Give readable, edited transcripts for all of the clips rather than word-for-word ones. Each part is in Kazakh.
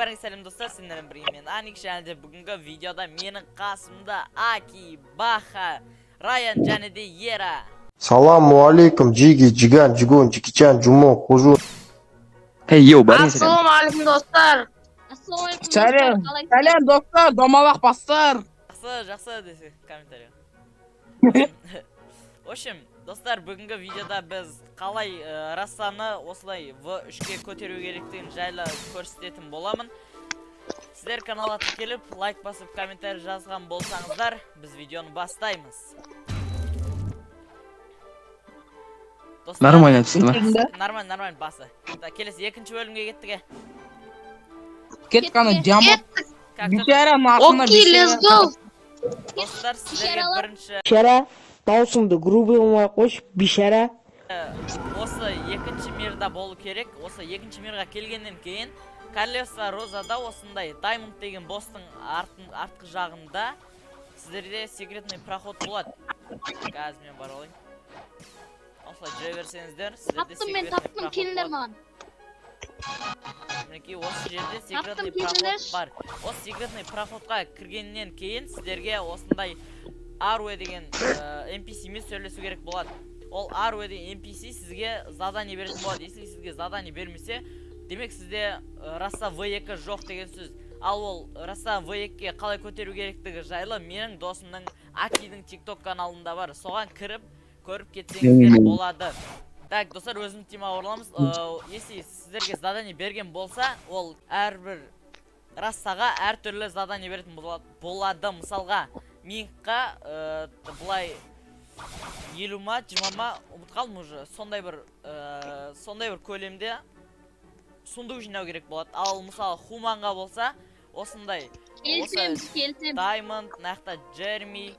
Бәріңіз сәлем достар, сендермен бірге мен Аник, және де бүгінгі видеода менің қасымда Аки, Баха, Раян және де Ера. Саламу алейкум, Джиги, Джиган, Джигун, Джикичан, Джумон, Хужун. Эй, йоу, бәріңіз сәлем. Ассалаумағалейкум достар. Ассалаумағалейкум Сәлем. достар, қалайсыздар? Сәлем достар, домалақ бастар. Жақсы десе комментария. В общем, достар, бүгінгі видеода біз қалай рассаны осылай V3-ке көтеру керектігін жайлы көрсететін боламын. Сіздер каналға тіркеліп, лайк басып, комментарий жазған болсаңыздар, біз видеоны бастаймыз. Нормально түсті ма? Нормально басы. Келесі екінші бөлімге кеттіге. Кет қаны жамап. Бишара нақына Окей, let's go. Достар, сіздерге бірінші Бишара, даусыңды грубый болмай қойшы, бишара. осы екінші мирда болу керек. Осы екінші мирға келгеннен кейін Колеса Розада осындай Даймонд деген бостың артқы жағында сіздерде секретный проход болады. Қазір мен бар олайын. Осылай жүре берсеңіздер, сіздерде секретный Таптым, проход келіңдер болады. маған. Мінекей осы жерде секретный проход бар. Осы секретный проходқа кіргеннен кейін сіздерге осындай Аруэ деген NPC-мен сөйлесу керек болады. Ол Аруэ деген NPC сізге задание беретін болады. Если сізге задание бермесе, демек сізде Раса V2 жоқ деген сөз. Ал ол Раса V2-ке қалай көтеру керектігі жайлы менің досымның Акидің TikTok каналында бар. Соған кіріп, көріп кетсеңіздер болады. Так, достар, өзім тема орламыз. Если сіздерге задание берген болса, ол әрбір Расаға әртүрлі задание беретін болады. Мысалға, минққа бұлай 50-ма, 20-ма, ұмыт қалдым уже, сондай бір көлемде сундук жинау керек болады. Ал мысалы Хуманға болса, осындай Келсем. Даймонд, нақта Джерми,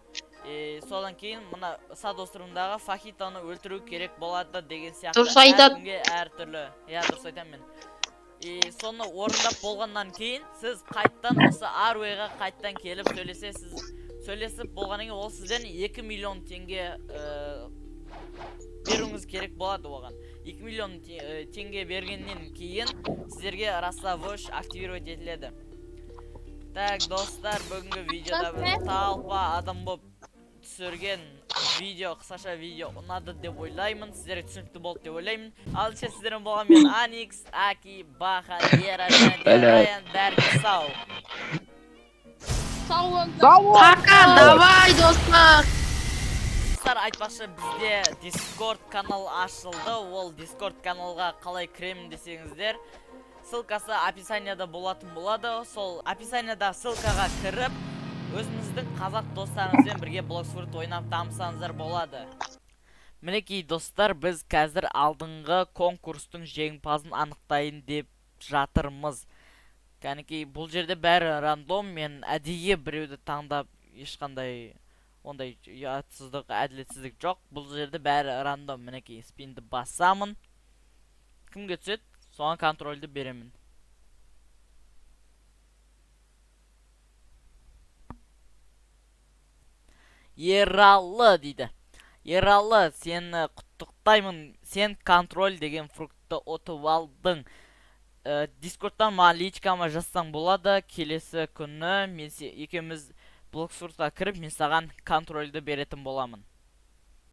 содан кейін мына сад островындағы Фахитаны өлтіру керек болады деген сияқты. Дұрыс айтады. Әркімге әртүрлі. Я дұрыс айтам мен. Соны орындап болғаннан кейін сіз қайттан осы Аруэға қайттан келіп сөйлесіп болғаннан кейін ол сізден 2 миллион теңге беруіңіз керек болады оған. 2 миллион теңге бергеннен кейін сіздерге Раса V3 активировать етіледі. Так, достар, бүгінгі видеода біз талпа адам болып түсірген видео, қысқаша видео ұнады деп ойлаймын. Сіздерге түсінікті болды деп ойлаймын. Алайша сіздермен болған мен Аникс, Аки, Баха, Ера, және Раян, бәріңіз сау. Пока, давай достар. Достар, айтпақшы бізде Discord канал ашылды. Ол Discord каналға қалай кіремін десеңіздер, ссылкасы описанияда болатын болады. Сол описанияда ссылкаға кіріп, өзіңіздің қазақ достарыңызбен бірге блоксфурт ойнап дамысаңыздар болады. Мінекей достар, біз қазір алдыңғы конкурстың жеңімпазын анықтайын деп жатырмыз. Кәнекей, бұл жерде бәрі рандом, мен әдейі біреуді таңдап ешқандай ондай ұятсыздық, әділетсіздік жоқ. Бұл жерде бәрі рандом. Мінекей, спинді басамын. Кімге түседі? Соған контрольді беремін. Ералы дейді. Ералы, сені құттықтаймын. Сен контроль деген фруктты отып алдың. Дискордтан маған личкама жазсаң болады. Келесі күні екеуміз блоксфуртқа кіріп, мен саған контрольді беретін боламын.